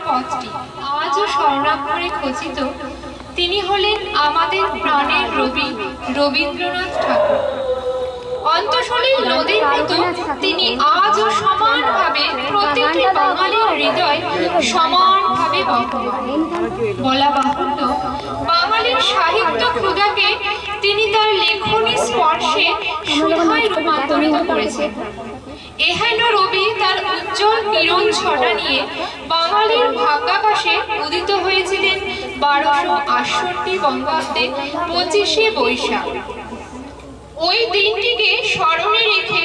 পথটি আজও স্বর্ণাক্ষরে খচিত। তিনি হলেন আমাদের প্রাণের রবি রবীন্দ্রনাথ ঠাকুর। অন্তঃসলীল নদীর মতো তিনি আজও সমানভাবে প্রতিটি বাঙালির হৃদয় সমানভাবে বহমান। বলা বাহুল্য, বাঙালির সাহিত্য ক্ষুধাকে তিনি তার লেখনী স্পর্শে সুধায় রূপান্তরিত করেছেন। এহেন রবি তার উজ্জ্বল কিরণ ছটা নিয়ে বাঙালির ভাগ্যাকাশে উদিত হয়েছিলেন 1268 বঙ্গাব্দে 25শে বৈশাখ। ওই দিনটিকে স্মরণে রেখে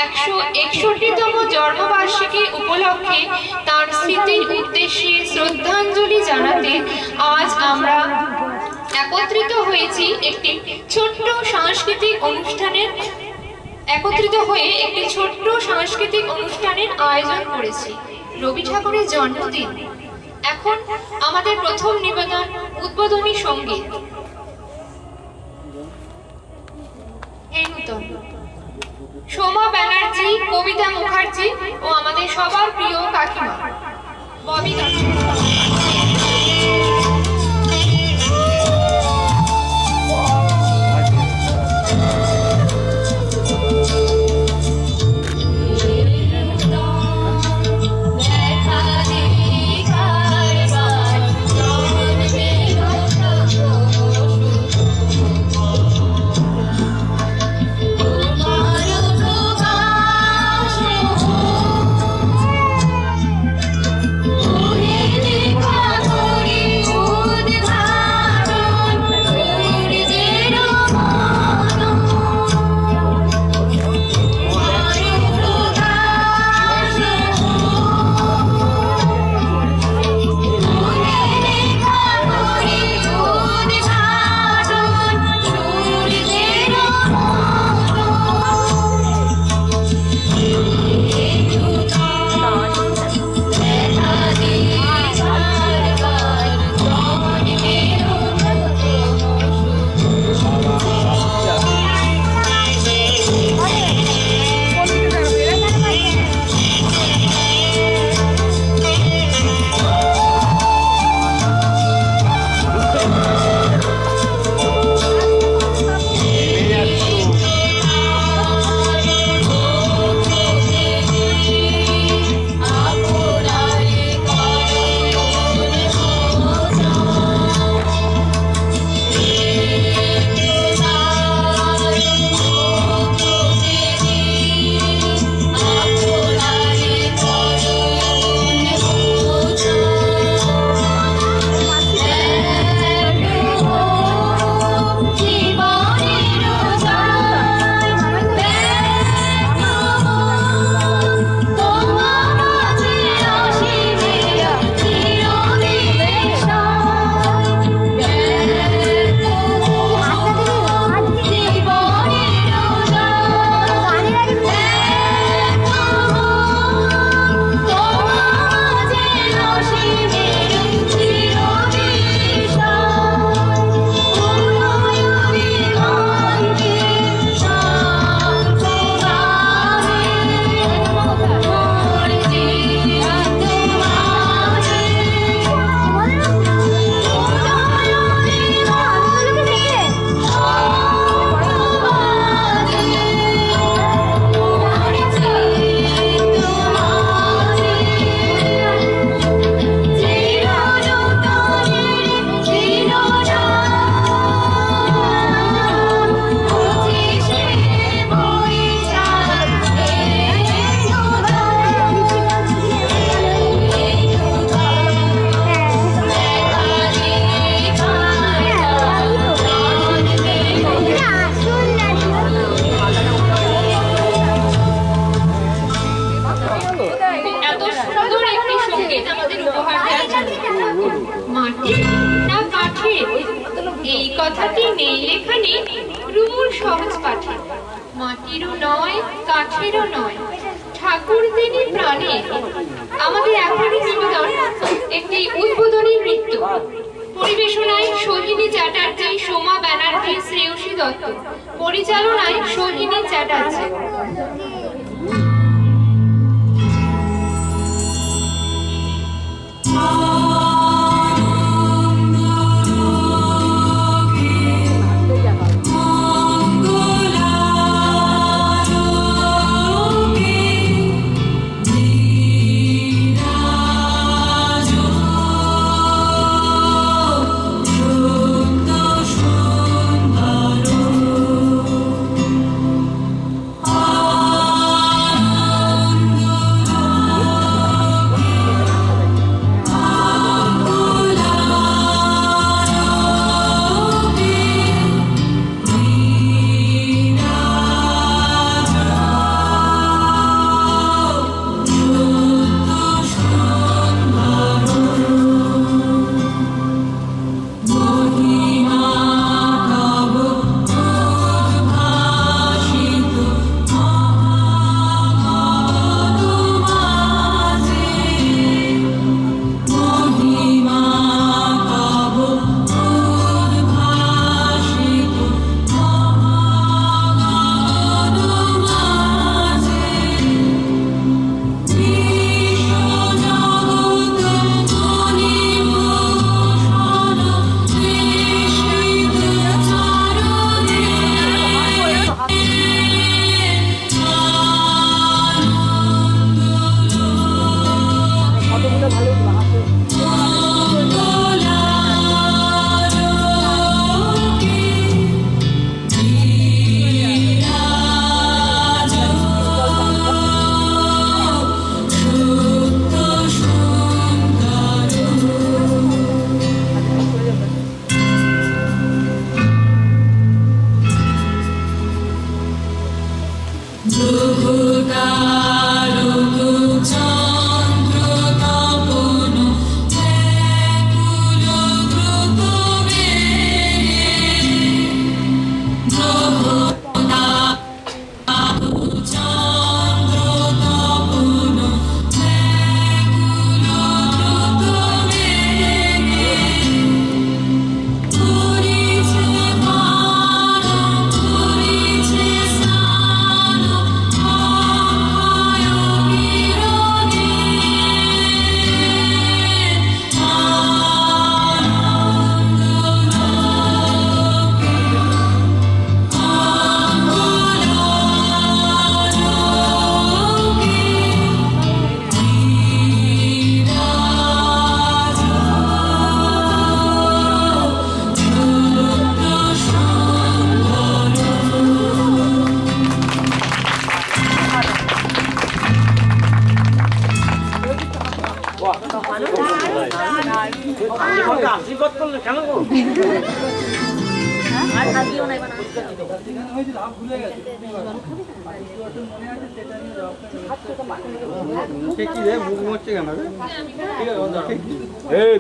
161তম জন্মবার্ষিকী উপলক্ষে তার স্মৃতির উদ্দেশ্যে শ্রদ্ধাঞ্জলি জানাতে আজ আমরা একত্রিত হয়ে একটি ছোট্ট সাংস্কৃতিক অনুষ্ঠানের আয়োজন করেছি। রবি ঠাকুরের জন্মদিন। এখন আমাদের প্রথম নিবেদন উদ্বোধনী সঙ্গীত। সোমা ব্যানার্জি, কবিতা মুখার্জি ও আমাদের সবার প্রিয় কাকিমা ববি দাস। এই কথাটি নেই লেখানে রুমুর সহজ পাঠে। মাটিরও নয় কাঠেরও নয়, ঠাকুর তিনি প্রাণে। আমাদের এখনই নিবেদন একটি উদ্বোধনী নৃত্য। পরিবেশনায় সোহিনী চ্যাটার্জি, সোমা ব্যানার্জি, শ্রেয়সী দত্ত। পরিচালনায় সোহিনী চ্যাটার্জি। Oh আশীর্বাদ করলে কেন গো?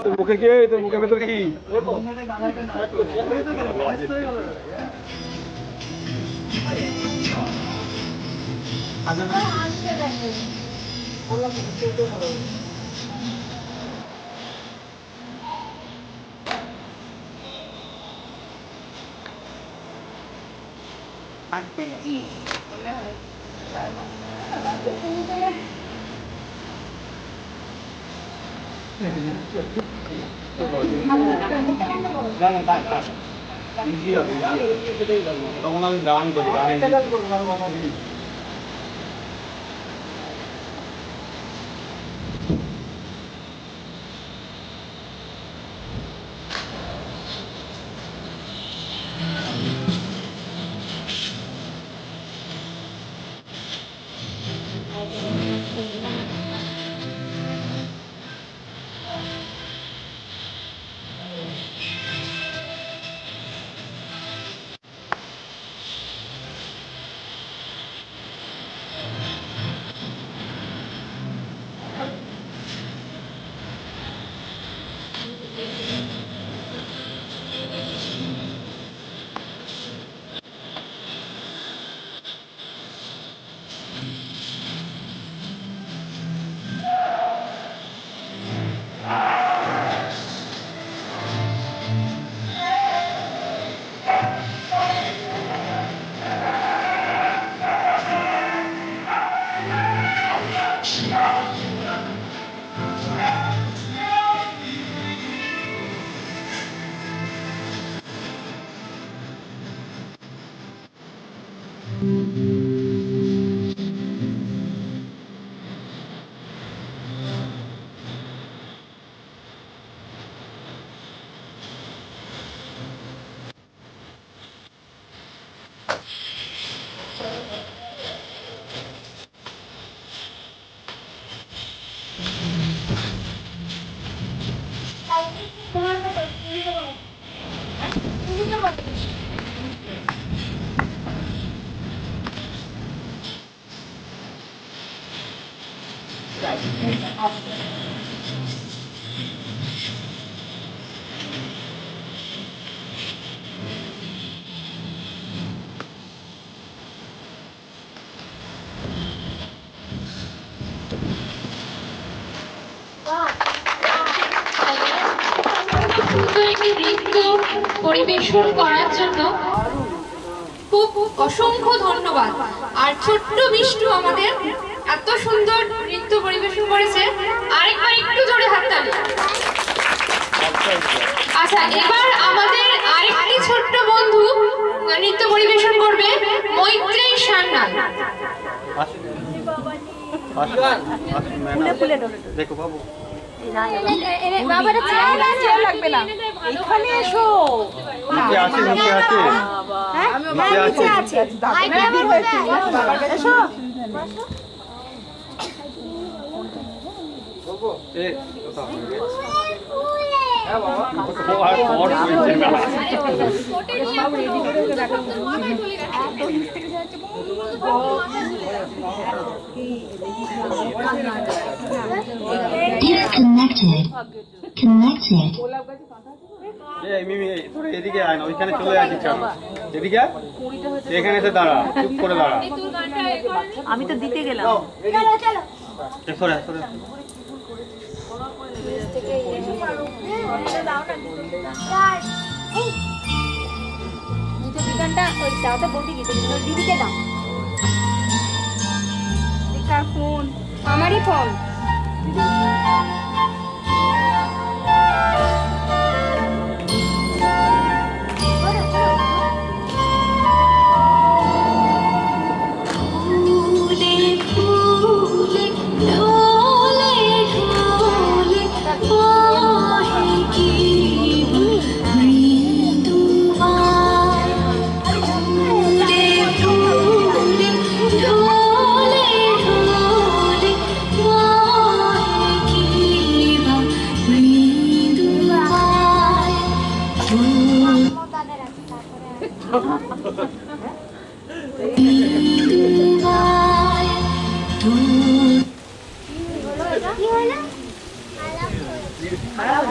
তোর মুখে কি? তোর মুখের ভেতর কি? তখন আমি গান করি নৃত্য পরিবেশন করার জন্য খুব অসংখ্য ধন্যবাদ। আর ছোট্ট বিষ্টু আমাদের এত সুন্দর নৃত্য পরিবেশন করেছে, আরেকবার একটু জোরে হাততালি। আচ্ছা, এবার আমাদের আরেকটি ছোট্ট বন্ধু নৃত্য পরিবেশন করবে, মৈত্রেয়ী সান্যাল। দেখো বাবু, লাগবে না, এখানে এসো। নিচে আছে, নিচে আছে, নিচে আছে। এসো। এদিকে আয় না, ওইখানে চলে আসি। এদিকে এখানে এসে দাঁড়া, চুপ করে দাঁড়া। আমি তো দিতে গেলাম। সরে সরে। ফোন আমারই ফোন। ঢোলে ঢোলে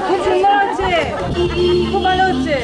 খুব সুন্দর হচ্ছে, খুব ভালো হচ্ছে।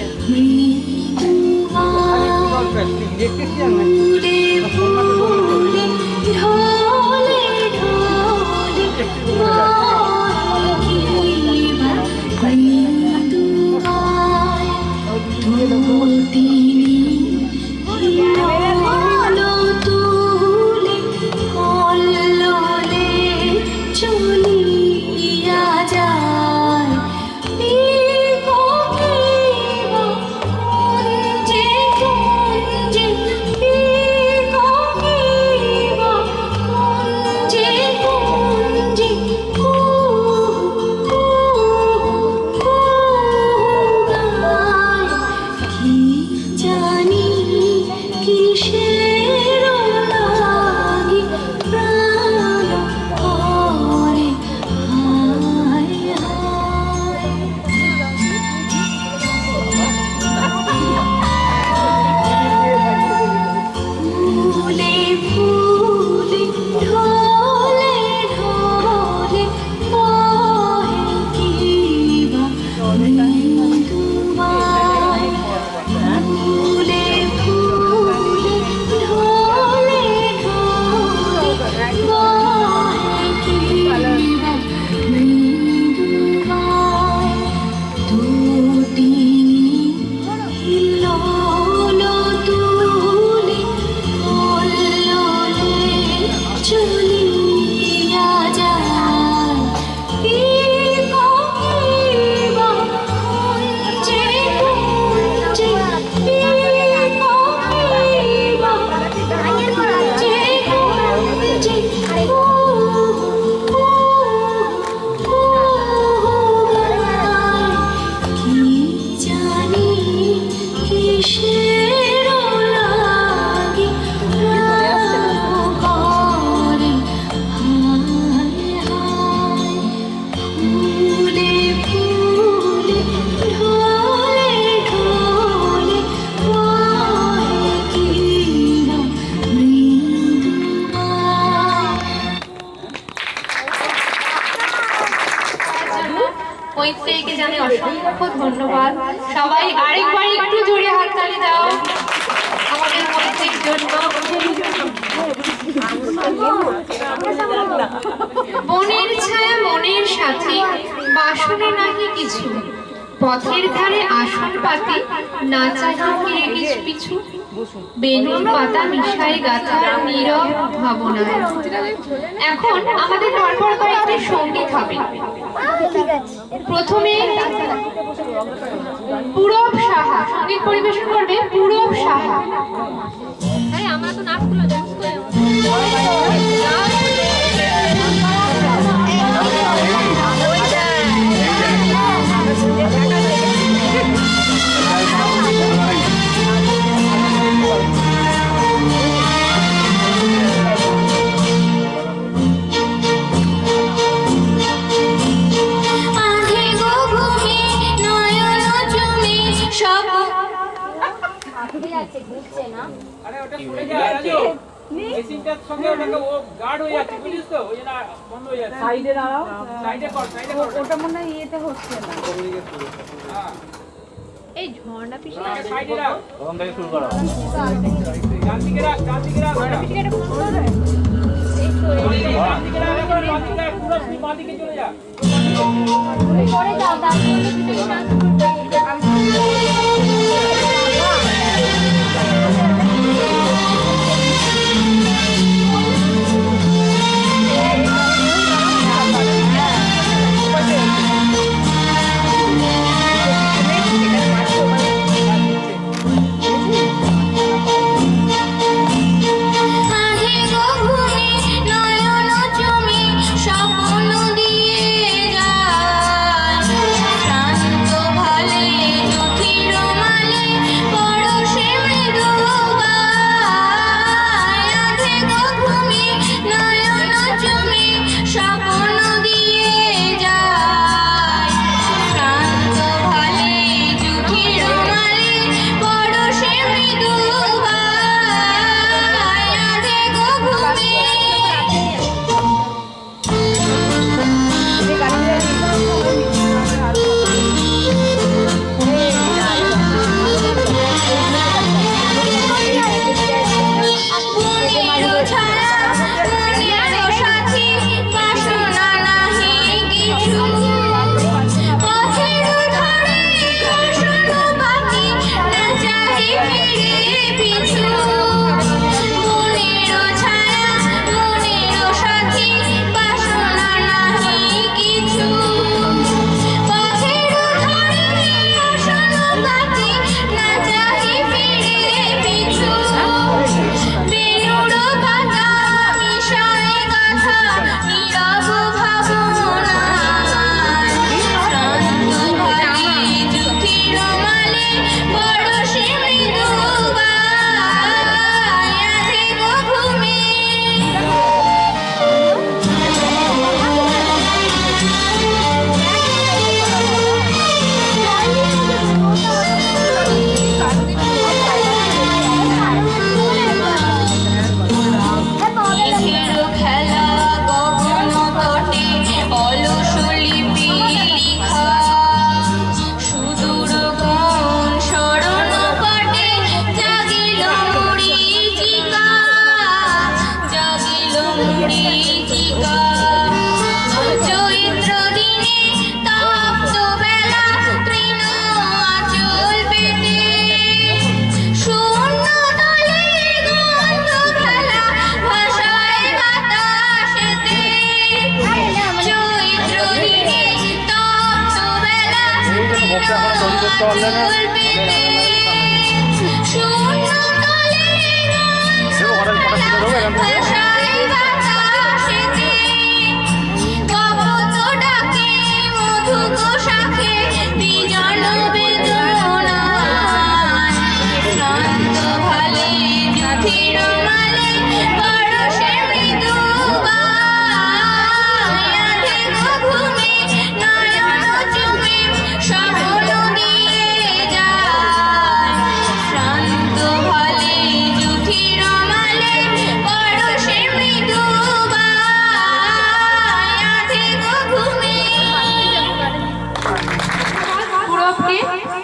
মৈত্রেয়ীকে জানাই অসংখ্য ধন্যবাদ। সবাই আরেকবার একটু জোরে হাততালি দাও আমাদের মৈত্রেয়ীর জন্য। বনের ছায়া মনের সাথী, বাসনে নাহি কিছু, পথের ধারে আসন পাতি, না চাহি ফিরে কিছু পিছু, বেনুর পাতা মিশাই গাথার নীরব ভাবনায়। এখন আমাদের পরপর করে একটি সঙ্গীত হবে। প্রথমে পূরব সাহা সঙ্গীত পরিবেশন করবে। পূরব সাহা। আমরা তো নাচগুলো ডান্স করে সাইডে দাঁড়াও, ওটা মনে হয় ইয়েতে হচ্ছে না। এই ঝর্ণা পিছনে প্রথম থেকে শুরু করো। স্বপ্ন দিয়ে যায় শান্ত ভালে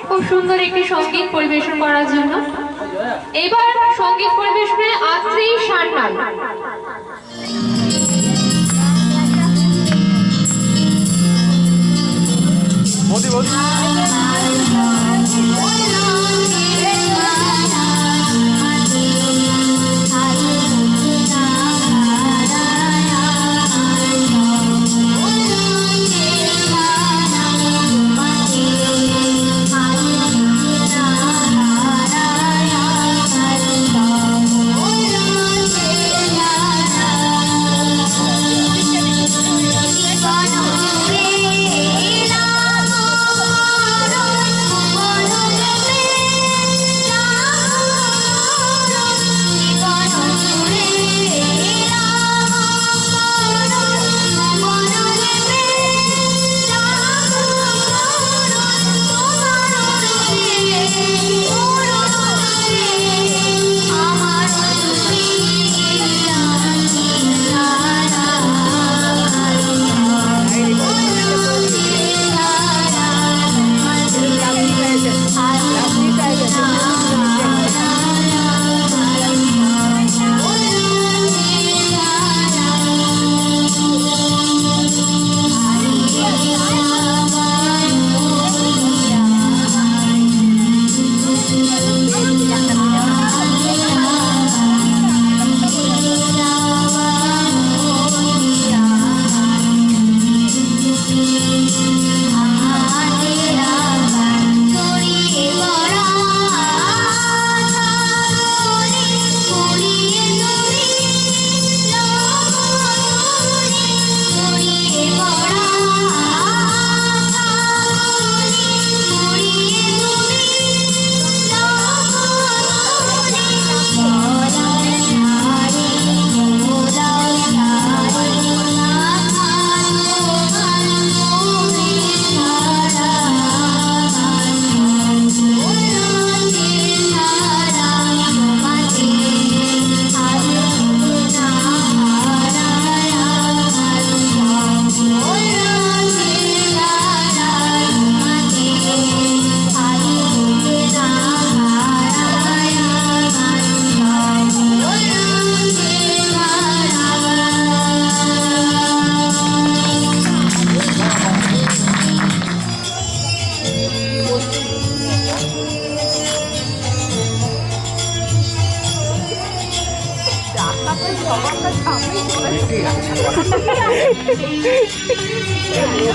খুব সুন্দর একটি সঙ্গীত পরিবেশন করার জন্য। এবার সঙ্গীত পরিবেশনে আত্রি সান্যাল।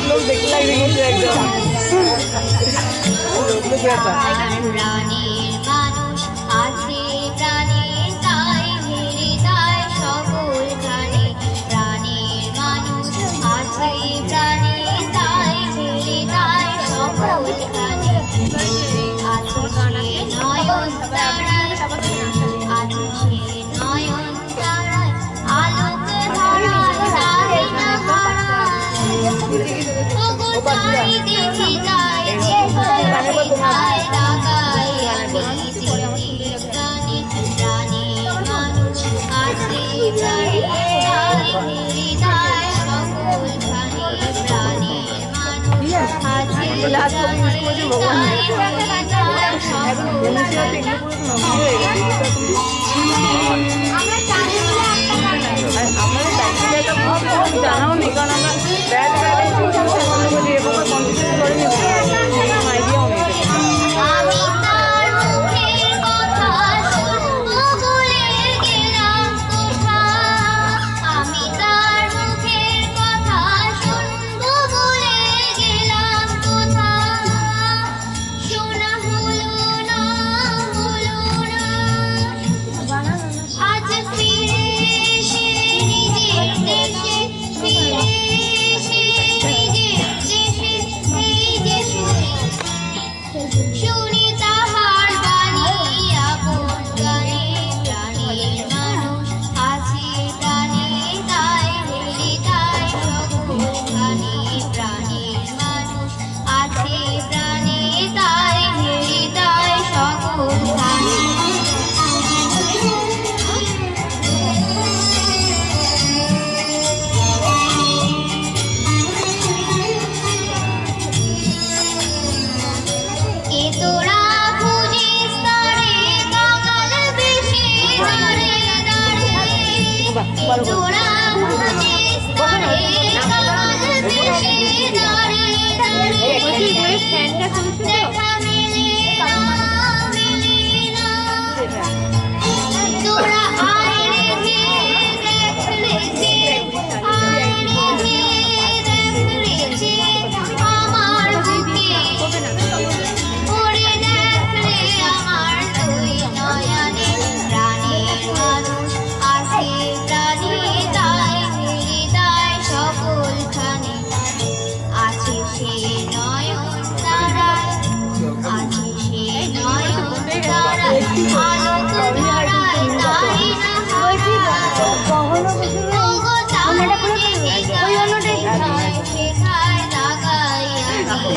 लोग देखला ही नहीं है एकदम প্রাণের মানুষ আছে প্রাণে তাই হৃদয় সকল খানে প্রাণের মানুষ আছে প্রাণে তাই হৃদয় সকল খানে আছে নয়ন তারায় আছে নয়ন তারায় আলোক ধারায় তারে না হারায় দেখি যায় জীবন ডাকায় আমি প্রাণে প্রাণে মানুষ আছে প্রাণে তাই হৃদয় সকল খানে প্রাণে মানুষ আছে প্রাণে তাই হৃদয় সকল জানাও নি কারণ আমরা ব্যাট আইডিয়াও নেই আমি তার মুখের কথা শুনবো বলে গেলাম কোথা আমি তার মুখের কথা শুনবো বলে গেলাম কোথা শোনা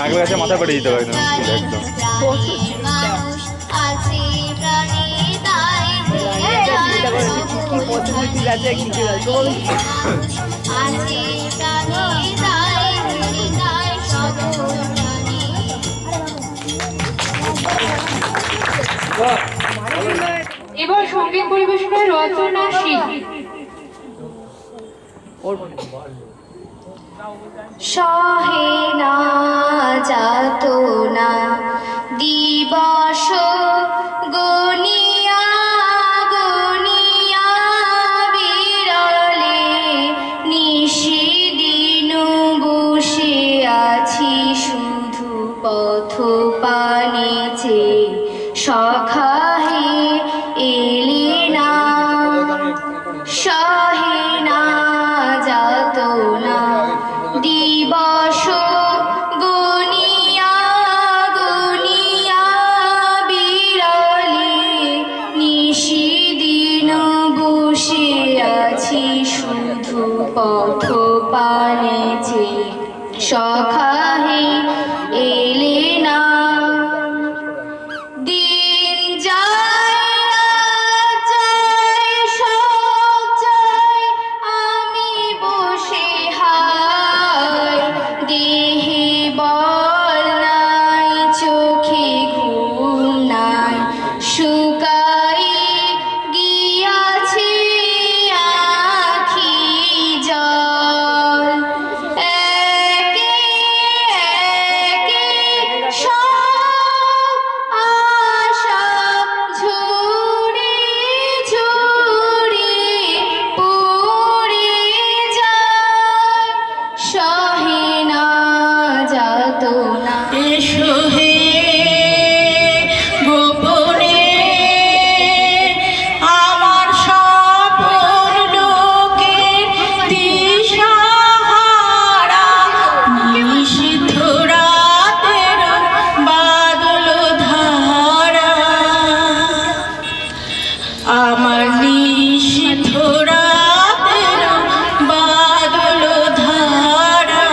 নারকেল গাছে মাথা পেটে দিতে পারি না একদম। মানুষ আছে প্রাণী তাই কি পদ্ধতি আছে কিছু আছে আছে প্রাণী তাই তাই সকল প্রাণী। এবার সঙ্গীত পরিবেশনায় রচনা শীল। সহে না যাতনা দিবস গনিয়া গনিয়া বিরলে নিশিদিন বসে আছি শুধু পথ পানে চেয়ে সখা হে এলে না সহে না যাতনা দিবস গনিয়া গনিয়া বিরলে নিশিদিন বসে আছি শুধু পথ পানে চেয়ে সখা হে এলে না দিন যায় যায় সব যায় আমি বসে হায় দেহে বল নাই চোখে ঘুম নাই শুকাই গিয়াছে আখি জল একে একে সব আশা ঝরে ঝরে পড়ে যায় সহে না যাতনা। এসো হে গোপনে আমার স্বপন লোকের দিশাহারা নিষিদ্ধ রাতের বাদল ধারা আমার নিষিদ্ধ রাতের বাদল ধারা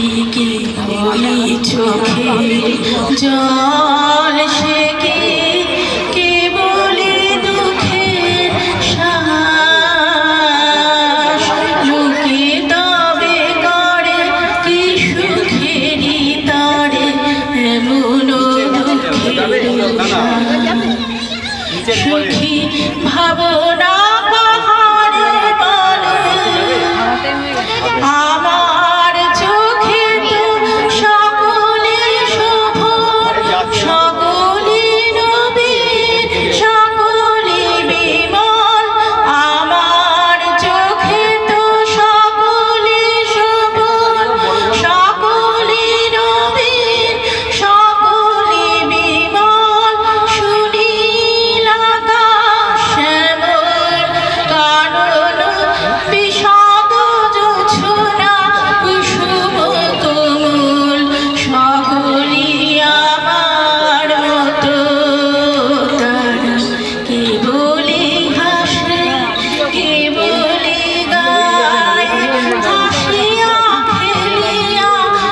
কি বলি চোখে জল সে কি বলি দুঃখের শ্বাস বুকে তবে করে কি সুখেরই তরে এমন দুঃখের সুখী ভাবনা পাহাড়ে বলে আমার চোখে তো সকলে শোভন সকলে নবীন সকলে বিমল আমার চোখে তো সকলে শোভন সকলে নবীন সকলে বিমল সুনীল আকাশ শ্যামল কানন বিষাদ জোছনা কুসুম কোমল সকলি আমার মতো তারা কে বলি হাসে কে বলি গায় হাসিয়া খেলিয়া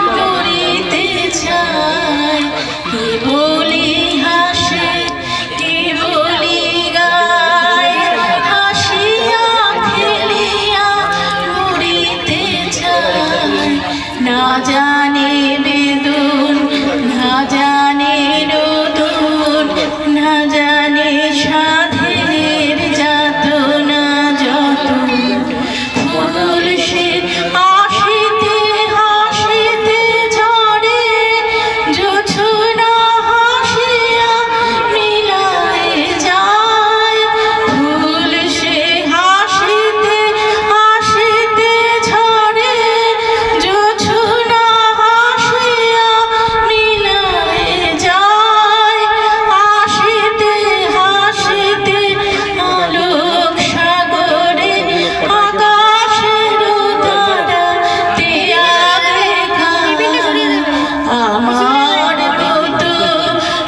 মরিতে চায় কে বলি হাসে কে বলি গায় হাসিয়া খেলিয়া মরিতে চায় না জানে বেদন না জানে রোদন না জানে সাধের যাতনা যত ফুল সে আসিতে হাসিতে ঝরে জোছনা হাসিয়া মিলায় যায় ফুল সে হাসিতে হাসিতে ঝরে জোছনা হাসিয়া মিলায় যায় হাসিতে হাসিতে আলোক সাগরে আকাশের তারা তিয়াগে আমার মতো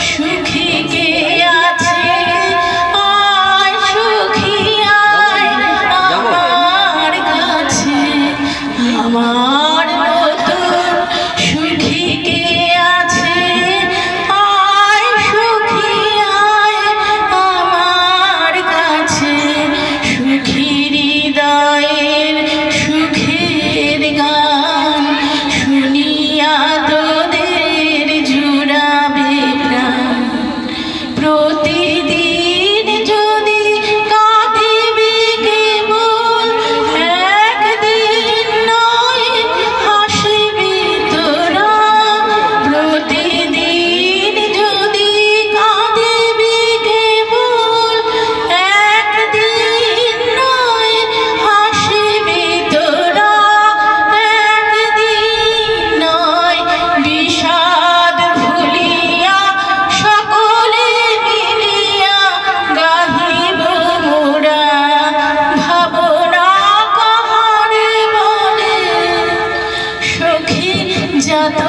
সুখী কে আছে আয় সুখী আয় আমার কাছে আমার মতো সুখী কে আছে আয় সুখী আয় আমার কাছে সুখী হৃদয়ের সুখের গান শুনিয়া তোদের জুড়াবে প্রাণ প্রতিদিন যদি কাঁদিবি কেবল একদিন নয় হাসিবি তোরা প্রতিদিন যদি কাঁদিবি কেবল একদিন নয় হাসিবি তোরা একদিন নয় বিষাদ ভুলিয়া সকলে মিলিয়া গাহিব মোরা ভাবনা কাহারে বলে সখী যত